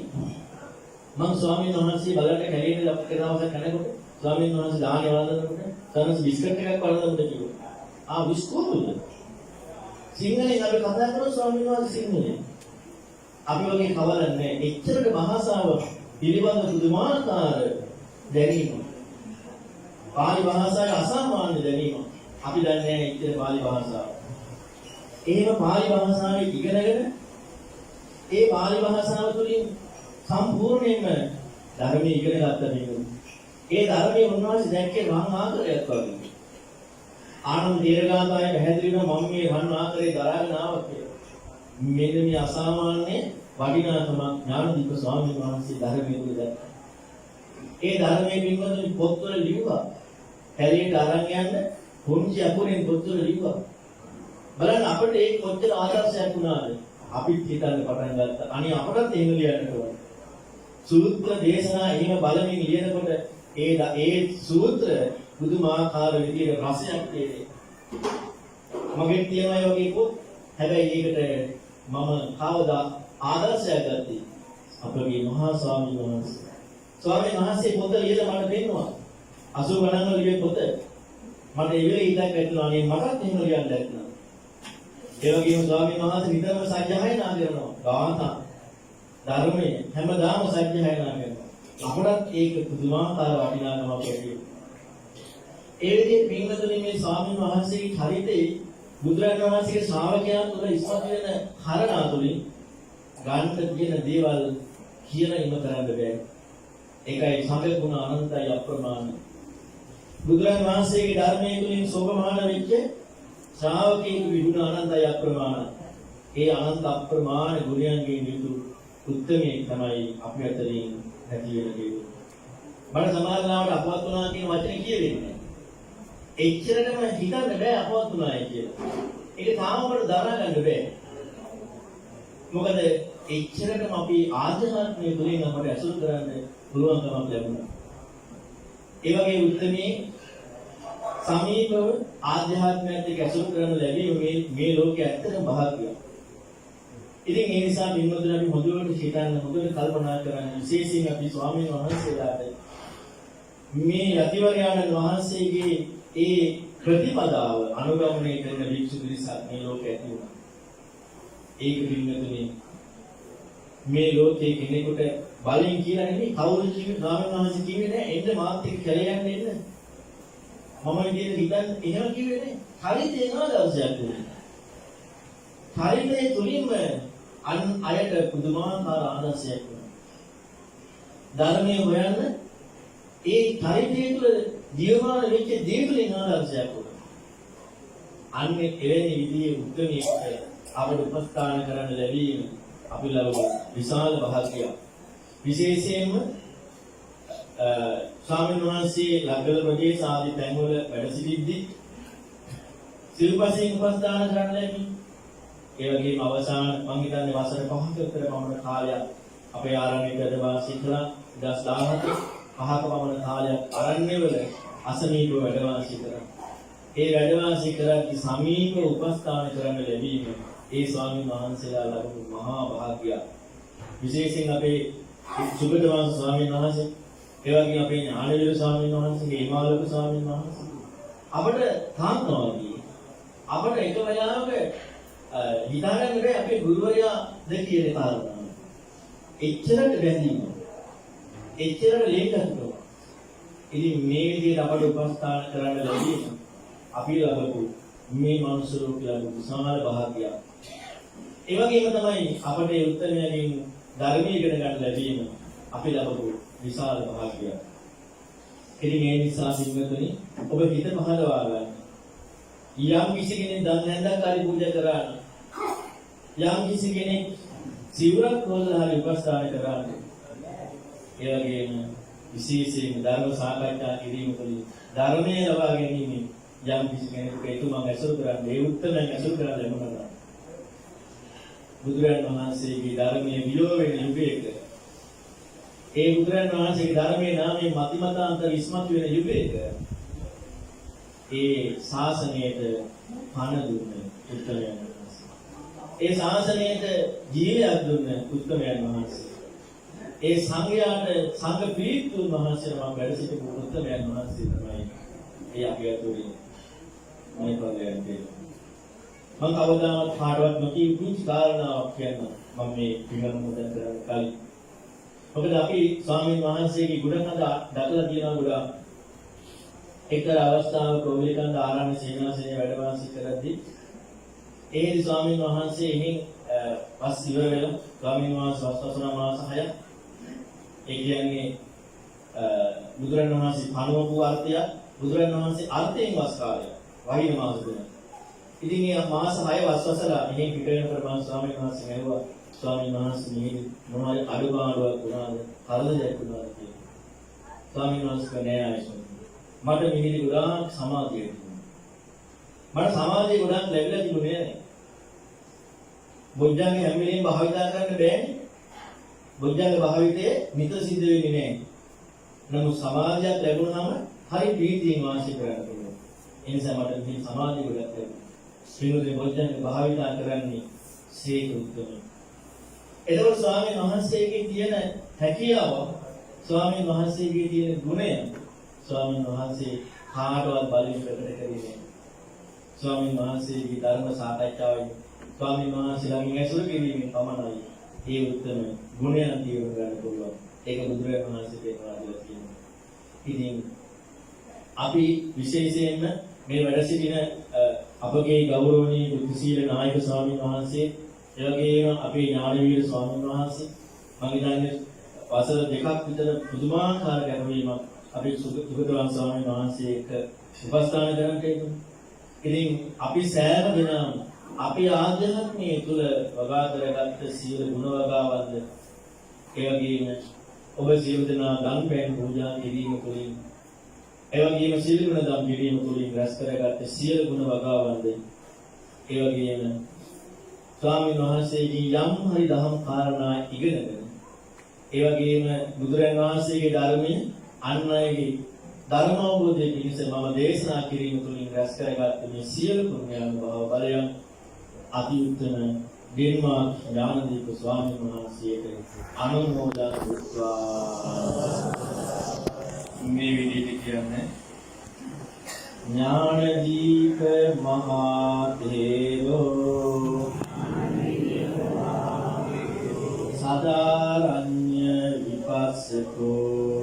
මම ස්වාමීන් වහන්සේ බලන්න කැලේට ලක් කරනවස කනකොට ස්වාමීන් වහන්සේ දානේ වළඳනකොට සනස් බිස්කට් එකක් වළඳනකොට කිව්වා. විස්කෝපද සිංහලෙන් අපි කතා කරන ස්වාමීන් වහන්සේ සිංහලෙන් අපි වගේ කවලන්නේ එච්චරට භාෂාව පිළිබඳ පුදුමාකාර දැනීම පාලි භාෂාවේ අසාමාන්‍ය දැනීම අපි දන්නේ නැහැ එච්චර පාලි භාෂාව. එහෙම පාලි භාෂාවේ ඉගෙනගෙන ඒ පාලි භාෂාව තුළින් සම්පූර්ණයෙන්ම ධර්මයේ ඉගෙන ගත්ත කෙනෙක්. ඒ ධර්මයේ උන්වහන්සේ දැක්කේ මහා ආකාරයක් වගේ. ආනන්ද දීර්ඝාසාය පැහැදිලි වෙනවා මම මේ මහා ආකාරයේ දරාගෙන ආවා කියලා. මෙන්න මේ අසාමාන්‍ය වටිනාකම ඥානදීප ස්වාමීන් වහන්සේ ධර්මයේ තුල දැක්කා. ඒ ධර්මයේ පින්වතුනි පොත්වල ලියුවා. හැරියට අරන් යන්න පුංචි අකුරෙන් පොත්වල ලියුවා. බලන්න අපිට ඒක කොච්චර ආදර්ශයක් වුණාද? අපිත් හිතන්න පටන් ගත්තා. අනේ අපටත් එහෙම ලියන්න ඕන. සූත්‍ර දේශනා එහෙම බලමින් ලියනකොට ඒ සූත්‍ර බුදුමාකාර විදියට රසයක් තියෙන්නේ. මගේ තියෙනවා ඒ වගේ පොත්. හැබැයි ඒකට මම කවදා ආදර්ශයක් ගත්තේ අපගේ මහා ස්වාමීන් වහන්සේ. ස්වාමීන් වහන්සේ පොත ලියලා මට දෙන්නවා. 80 ගණන් වල ලියපු පොත. මට ඒ වෙලේ ඉඳන් වැටුණා නේ මටත් එහෙම ලියන්න දැක්කා. ඒ වගේම ස්වාමීන් වහන්සේ නිතරම සත්‍යයනා කරනවා. ගාථා ධර්මයේ හැමදාම සත්‍යයනා කරනවා. අපටත් ඒක පුදුමාකාර වටිනාකමක් ඇති. ඒ විදිහේ පින්වතුනි මේ ස්වාමීන් වහන්සේගේ චරිතේ බුදුරජාණන් වහන්සේගේ ශ්‍රාවකයන් තුළ ඉස්මතු වෙන කාරණා තුලින් ගන්න තියෙන දේවල් කියලා ඉම කරන්න බෑ. ඒකයි සංගුණ අනන්තයි අප්‍රමාණ. බුදුරජාණන් වහන්සේගේ ධර්මයේ තුලින් සෝභමාන වෙච්ච ශ්‍රාවකයෙකු විගුණ අනන්තයි අප්‍රමාණ. ඒ අනන්ත අප්‍රමාණ ගුණයන්ගෙන් යුතු උත්තමයෙක් තමයි අපි අතරින් නැති වෙන දේ. මට සමාජලාවට අපවත් වුණා කියන වචනේ කියෙන්නේ. එච්චරටම හිතන්න බෑ අපවත් වුණායි කියලා. ඒක තාම අපට දරා ගන්න බෑ. මොකද එච්චරටම අපි ආධ්‍යාත්මයේ තුලින් අපට ඇසුරු කරන්න පුළුවන්කමක් ලැබුණා. ඒ වගේ උත්තරමේ සමීපව ආධ්‍යාත්මයට ඇසුරු කරන ලැබීම මේ ලෝකයේ ඇත්තටම භාග්‍යයක්. ඉතින් ඒ නිසා බින්දුතුන් අපි හොඳට හිතන්න හොඳට කල්පනා කරන්න විශේෂයෙන් අපි ස්වාමීන් වහන්සේලාට මේ යතිවරයාණන් වහන්සේගේ ඒ ප්‍රතිපදාව අනුගමනය කරන වික්ෂු පිරිසක් මේ ලෝකේ ඇති වුණා. ඒක බින්දුතුනේ මේ ලෝකයේ කෙනෙකුට බලෙන් කියලා නෙමෙයි කවුරු කිව්වේ ස්වාමීන් වහන්සේ කිව්වේ නෑ එන්න මාත් එක්ක කැලේ යන්න එන්න. මම විදියට හිතන් එහෙම කිව්වේ නෑ. හරියට එනවා දවසක් තුනේ. හරියට තුලින්ම අන් අයට පුදුමාකාර ආදර්ශයක් වුණා. ධර්මයේ හොයන්න ඒ චරිතය තුළ ජීවමාන වෙච්ච දේ තුළින් ආදර්ශයක් වුණා. අන්නේ එවැනි විදිහේ උත්තරමයකට අපට උපස්ථාන කරන්න ලැබීම අපි ලබන විශාල භාග්‍යයක්. විශේෂයෙන්ම ස්වාමීන් වහන්සේ ලග්ගල ප්‍රදේශ ආදී තැන්වල වැඩ සිටිද්දී සිල්පසින් උපස්ථාන කරන්න ලැබී ඒ වගේම අවසාන මම හිතන්නේ වසර 5ක විතර පමණ කාලයක් අපේ ආරණ්‍යක වැඩ වාසය කළා 2017 5ක පමණ කාලයක් ආරණ්‍යවල අසනීපව වැඩ වාසය කරා. ඒ වැඩ වාසය කරද්දී සමීප උපස්ථාන කරන්න ලැබීම ඒ ස්වාමීන් වහන්සේලා ලැබුණු මහා භාග්‍යයක්. විශේෂයෙන් අපේ සුගතවංශ ස්වාමීන් වහන්සේ ඒ වගේම අපේ ඥානවීර ස්වාමීන් වහන්සේගේ හිමාලක ස්වාමීන් වහන්සේ අපට තාන්නවා වගේ අපට එක වෙලාවක හිතාගන්න බෑ අපේ ගුරුවරයා ද කියන කාරණා. එච්චරට බැඳීම. එච්චරට ලේකත්වය. ඉතින් මේ විදිහට අපට උපස්ථාන කරන්න ලැබීම අපි ලබපු මේ මනුස්ස ලෝකයේ විශාල භාග්‍යයක්. ඒ වගේම තමයි අපට ඒ උත්තරයෙන් ධර්මයේ ඉගෙන ගන්න ලැබීම අපි ලබපු විශාල භාග්‍යයක්. ඉතින් ඒ නිසා සිංහතුනි ඔබ හිත පහදවා ගන්න. යම් කිසි කෙනෙක් දන් නැන්දක් හරි පූජා කරා යම් කිසි කෙනෙක් සිවුරක් හොදලා හරි උපස්ථාන කරා ඒ වගේම විශේෂයෙන් ධර්ම සාකච්ඡා කිරීම තුළින් ධර්මයේ ලබා ගැනීම යම් කිසි කෙනෙකුට එතුමන් ඇසුරු කරන්නේ ඒ උත්තරයන් ඇසුරු කරලා ලැබුණා. බුදුරජාණන් වහන්සේගේ ධර්මයේ විලෝ වෙන යුගයක ඒ බුදුරජාණන් වහන්සේගේ ධර්මයේ නාමයෙන් මතිමතාන්තර ඉස්මතු වෙන යුගයක ඒ ශාසනයට පණ දුන්න උත්තමයන් වහන්සේ. ඒ ශාසනයට ජීවයක් දුන්න උත්තමයන් වහන්සේ. ඒ සංඝයාට සංඝ පීඨුන් වහන්සේලා වැඩ සිටපු උත්තමයන් වහන්සේ තමයි ඒ අපි අතුරින්. මේ පරිලයන්ට මම කවදාවත් කාටවත් නොකිය පුංචි කාරණාවක් කියන්න මම මේ පිළිගන්න මුදල් කරන්න කලින් මොකද අපි ස්වාමීන් වහන්සේගේ ගුණකඳ දක්වලා තියෙනවා ගොඩාක් එක්තරා අවස්ථාවක ඔවිලකන්ද ආරණ්‍ය සේනාසනයේ වැඩ වාසය කරද්දී ඒදි ස්වාමීන් වහන්සේ එහින් පස් ඉවර වෙලා ස්වාමීන් වහන්සේ වස්වසන මාස 6ක් ඒ කියන්නේ බුදුරණන් වහන්සේ පණවපු අර්ථය බුදුරණන් වහන්සේ අර්ථයෙන් වස් කාලය වහින මාස තුන. ඉතින් මේ මාස 6 වස්වසලා මෙහි පිට වෙන ප්‍රමාණ ස්වාමීන් වහන්සේ ඇහුවා ස්වාමීන් වහන්සේ මෙහි මොනවාරි අඩුපාඩුවක් වුණාද? කරදරයක් වුණාද කියලා. ස්වාමීන් වහන්සේ කනේ ආයසෝ මට මෙහිදී ගොඩාක් සමාධිය තිබුණා. මට සමාධිය ගොඩාක් ලැබිලා තිබුණේ නෑ. බොජ්ජංගේ හැම වෙලේම භාවිතා කරන්න බෑනේ. බොජ්ජංගේ භාවිතයේ නිතර සිද්ධ වෙන්නේ නෑ. නමුත් සමාධියක් ලැබුණාම හරි ප්‍රීතියෙන් වාසය කරන්න පුළුවන්. ඒ නිසා මට මේ සමාධිය ගොඩක් ලැබුණා. ශ්‍රීනුදේ බොජ්ජංගේ භාවිතා කරන්නේ සීක උත්තමයි. එතකොට ස්වාමීන් වහන්සේගේ තියෙන හැකියාව ස්වාමීන් වහන්සේගේ තියෙන ගුණය ස්වාමීන් වහන්සේ කාටවත් බලයෙන් ප්‍රකට කරේ නෑ. ස්වාමීන් වහන්සේගේ ධර්ම සාකච්ඡාවෙන් ස්වාමීන් වහන්සේලාගෙන් ඇසුරු කිරීමෙන් පමණයි ඒ උත්තම ගුණයන් තීරණය කරන්න පුළුවන්. ඒක බුදුරජාණන් වහන්සේ පෙන්වා දීලා තියෙනවා. ඉතින් අපි විශේෂයෙන්ම මේ වැඩ සිටින අපගේ ගෞරවනීය බුද්ධශීල නායක ස්වාමීන් වහන්සේ, ඒ වගේම අපේ ඥානවීර ස්වාමීන් වහන්සේ මම හිතන්නේ වසර දෙකක් විතර පුදුමාකාර ගැඹුරීමක් අපි සුගතවන් ස්වාමීන් වහන්සේ එක්ක උපස්ථාන කරන්න තිබුණා. ඉතින් අපි සෑම දිනම අපේ ආධ්‍යාත්මයේ තුල වගා කරගත්ත සියලු ගුණ වගාවන්ද ඒ වගේම ඔබ සියලු දෙනා දන් පෙන් පූජා කිරීම තුළින් ඒ වගේම සියලු ගුණ දන් කිරීම තුළින් රැස් කරගත්ත සියලු ගුණ වගාවන්ද ඒ වගේම ස්වාමීන් වහන්සේගේ යම් හරි දහම් කාරණා ඉගෙනගෙන ඒ වගේම බුදුරන් වහන්සේගේ ධර්මයේ අන් අයගේ ධර්ම අවබෝධය පිණිස මම දේශනා කිරීම තුළින් රැස් කරගත්ත මේ සියලු පුණ්‍යානුභව බලයන් අති උත්තම ඩෙන්මාර්ක් ඥානදීප ස්වාමීන් වහන්සේට අනුමෝදන් වූවා. මේ විදිහට කියන්නේ ඥානදීප මහා තේරෝ සදාරඤ්ඤ විපස්සකෝ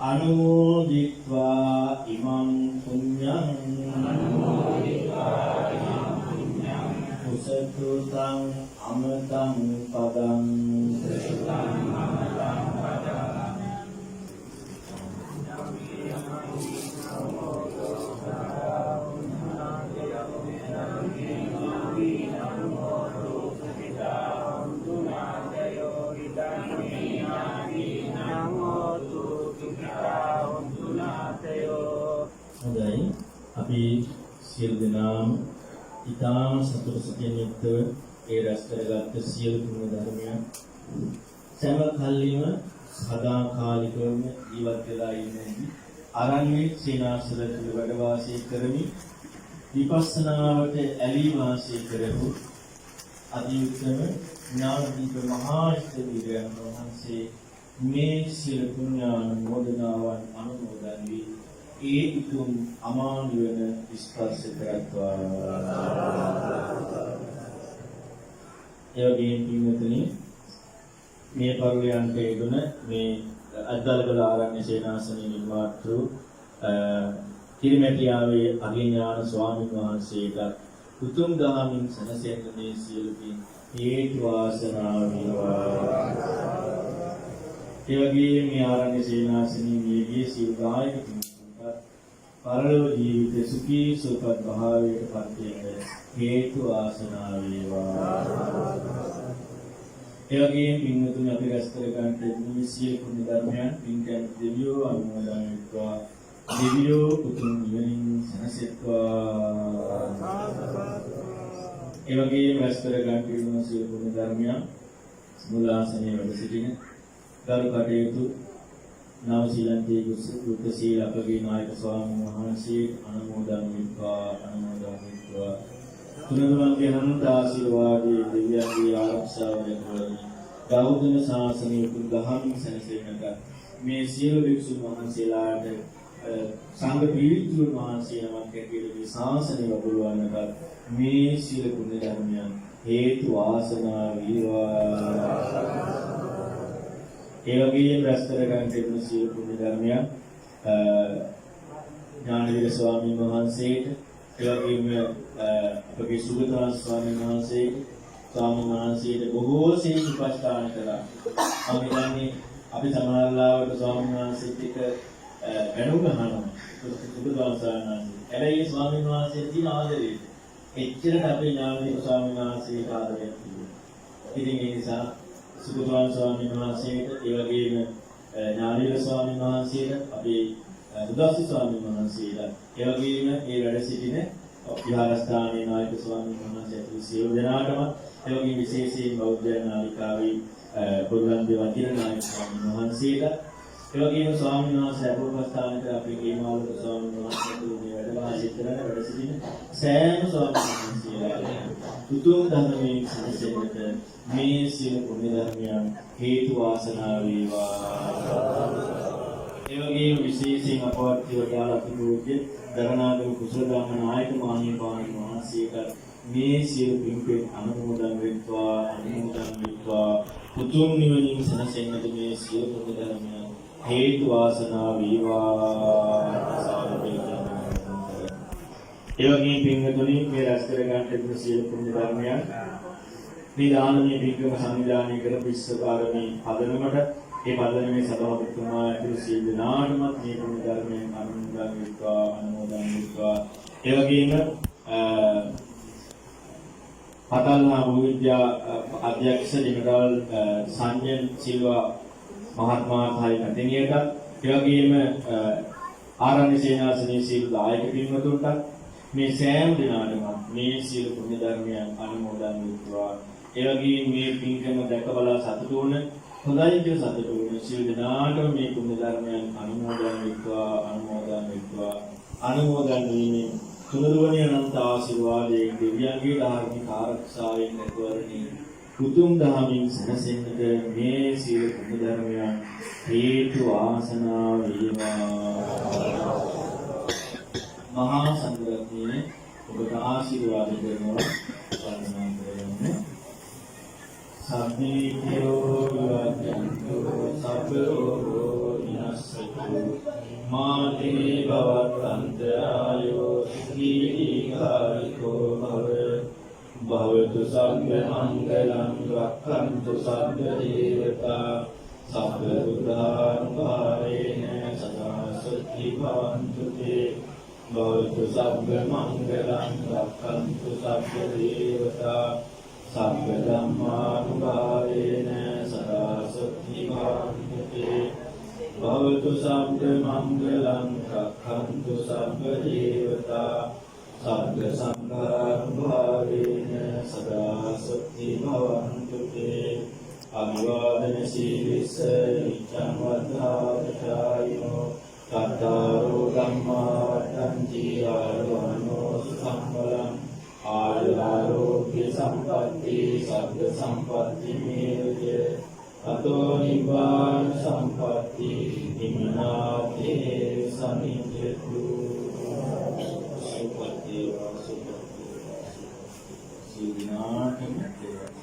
අනුමෝදිत्वा ඉමං පුඤ්ඤං කුසතුතං අමතං පදං හොඳයි අපි සියලු දෙනාම ඊටාම සතුට සිතින් යුක්තව ඒ රැස් කරගත්ත සියලු පුණ්‍ය ධර්මයන් සෑම කල්ලිම සදාකාලිකවම ජීවත් වෙලා ඉන්නේ ආරණ්‍ය සීනාසල තුල වැඩ වාසය කරමි විපස්සනාවට ඇලී වාසය කරපු අධිඋත්තම ඥානදීප මහා ඉස්තවීරයන් වහන්සේ මේ සියලු පුණ්‍යානුමෝදනාවන් අනුමෝදන් වී ඒ උතුම් අමා නිවන ස්පර්ශ කරත්වා. ඒ වගේම පින්වතුනි මේ පරිලයන්ට යෙදුන මේ අද්දලගල ආරණ්‍ය සේනාසනයේ නිර්මාතෘ කිරිමැටියාවේ අගිඥාන ස්වාමීන් වහන්සේට උතුම් දහමින් සැනසෙන්න මේ සියලු පින් හේතු වාසනා වේවා. ඒ වගේම මේ ආරණ්‍ය සේනාසනයේ නියගිය සියලු කායික පරලෝක ජීවිත සුඛී සුවපත් භාවයට පත් වෙන්න හේතු වාසනා වේවා. ඒ වගේම පින්වතුනි අපි රැස් කර ගන්නට මේ සියලු පුණ්‍ය ධර්මයන් පින්කම් දෙවියෝ අනුමෝදන් වෙත්වා. දෙවියෝ උතුම් නිවනින් සැනසෙත්වා. ඒ වගේම රැස් කර ගන්නට මේ සියලු පුණ්‍ය ධර්මයන් මූලාසනයේ වැඩ සිටින ගරු කටයුතු නව ශ්‍රීලංකේ බුද්ධ ශීල අපගේ නායක ස්වාමීන් වහන්සේ අනුමෝදන් වෙත්වා. තුනුරුවන්ගේ අනන්ත ආශිර්වාදයේ දෙවියන්ගේ ආරක්ෂාව ලැබුවයි. ගෞතම ශාසනයේ පුදහමින් සැනසෙන්නට මේ සියලු වික්ෂුන් වහන්සේලාට සංඝ පීඨිතුන් වහන්සේ නමක් හැටියට මේ ශාසනය වඩවන්නට මේ සීල පුණ්‍ය ධර්මයන් හේතු වාසනා වේවා. ඒ වගේම රැස් කර ගන්න තිබුණු සීල පුණ්‍ය ධර්මයන් ඥානවීර ස්වාමීන් වහන්සේට, ඒ වගේම අපගේ සුගතවන්ත ස්වාමීන් වහන්සේට, ස්වාමීන් වහන්සේට බොහෝ සෙයින් උපස්ථාන කළා. මම හිතන්නේ අපි සමාජලාවට ස්වාමීන් වහන්සේත් එක්ක වැඩම ගන්නවා. සුගතවන්ත ස්වාමීන් වහන්සේ. හැබැයි ස්වාමීන් වහන්සේට තියෙන ආදරේ එච්චරට අපේ ඥානවීර ස්වාමීන් වහන්සේට ආදරයක් තිබුණා. ඉතින් ඒ නිසා සුගතවන්ත ස්වාමීන් වහන්සේට, ඒ වගේම ඥානවීර ස්වාමීන් වහන්සේට, අපේ උදාසි ස්වාමීන් වහන්සේලා, ඒ වගේම මේ වැඩ සිටින විහාරස්ථානයේ නායක ස්වාමීන් වහන්සේ ඇතුළු සියලු දෙනාටම, ඒ වගේම විශේෂයෙන් බෞද්ධ නාලිකාවේ පොදුරන්දේ වතිර නායක ස්වාමීන් වහන්සේලා, ඒ වගේම ස්වාමීන් වහන්සේ අපෝපස්ථාන කර අපේ ගේමාලක ස්වාමීන් වහන්සේ ඇතුළු මේ වැඩ වාසය කරන වැඩ සිටින සෑම ස්වාමීන් වහන්සේලා උතුම් ධර්මයේ සැනසෙන්නට මේ සියලු පුණ්‍ය ධර්මයන් හේතු වාසනා වේවා. ඒ වගේම විශේෂයෙන් අපවත් වේලා අපේ දරණාගම කුසල ධම්ම නායක මහණීපාණන් වහන්සේට මේ සියලු පින්කම් අනුමෝදන් වෙත්වා උතුම් නිවනින් සැනසෙන්නට මේ සියලු පුණ්‍ය ධර්මයන් හේතු වාසනා වේවා. ඒ වගේම පින්වතුනි මේ රැස් කර ගන්න තිබුණු සියලු පුණ්‍ය ධර්මයන් මේ දානමය පින්කම සංවිධානය කර විශ්වකාරණී පදනමට ඒ පදනමේ සභාපතිතුමා ඇතුළු සියලු දෙනාටම මේ පුණ්‍ය ධර්මයන් අනුමෝදන් වෙත්වා. ඒ වගේම පතල්නා භූවිද්‍යා අධ්‍යක්ෂ ජෙනරාල් සංජන් සිල්වා මහත්මයාටයි නැතිනියට, ඒ වගේම ආරණ්‍ය සේනාසනයේ සියලු දායක පින්වතුන්ට මේ සෑම දිනාටම මේ සියලු පුණ්‍ය ධර්මයන් අනුමෝදන් වෙත්වා. ඒ වගේම මේ පින්කම දැකබලා සතුටු වුණ, හොඳයි කියලා සතුටු වුණ සියලු දිනාටම මේ පුණ්‍ය ධර්මයන් අනුමෝදන් වෙත්වා. අනුමෝදන් වීමෙන් තුනුරුවනේ අනන්ත ආශිර්වාදයෙන් දෙවියන්ගේ ධාර්මික ආරක්ෂාවෙන් නැතුවරණී උතුම් දහමින් සැනසෙන්නට මේ සියලු පුණ්‍ය ධර්මයන් හේතු වාසනා වේවා. මහා සංඝරත්නයේ ඔබට ආශිර්වාද කරනවා. වන්දනා කරගන්න. සම්මේඛයෝ විවජ්ජන්තු සබ්බෝ විනස්සතු මාතේ භවත්තන්තරායෝ දීඝායුකෝ භවතු සම්ම මංගලං රක්ඛන්තු සම්ම දේවතා සබ්බ බුද්ධානුභාවේන සදා සුඛී භවන්තු තේ භවතු සම්ම මංගලං රක්ඛන්තු සම්ම දේවතා සබ්බ ධම්මානුභාවේන සදා සුඛී භවන්තු තේ භවතු සම්ම මංගලං රක්ඛන්තු සම්ම දේවතා සබ්බ සංඝානුභාවේන සදා සුඛී භවන්තු තේ අභිවාදන සීලිස නිච්ඡං වද්ධාපචායිනෝ තත්තාරෝ ධම්මා වත්තන්ති ආයුවනෝ සම්බලං ආයුරාෝග්‍ය සම්පatti සබ්බ සම්පatti මේවච අතෝ නිබ්බාන සම්පatti හිමිනාතේ සමිඤ්ඤතු සුපති සීනාඨ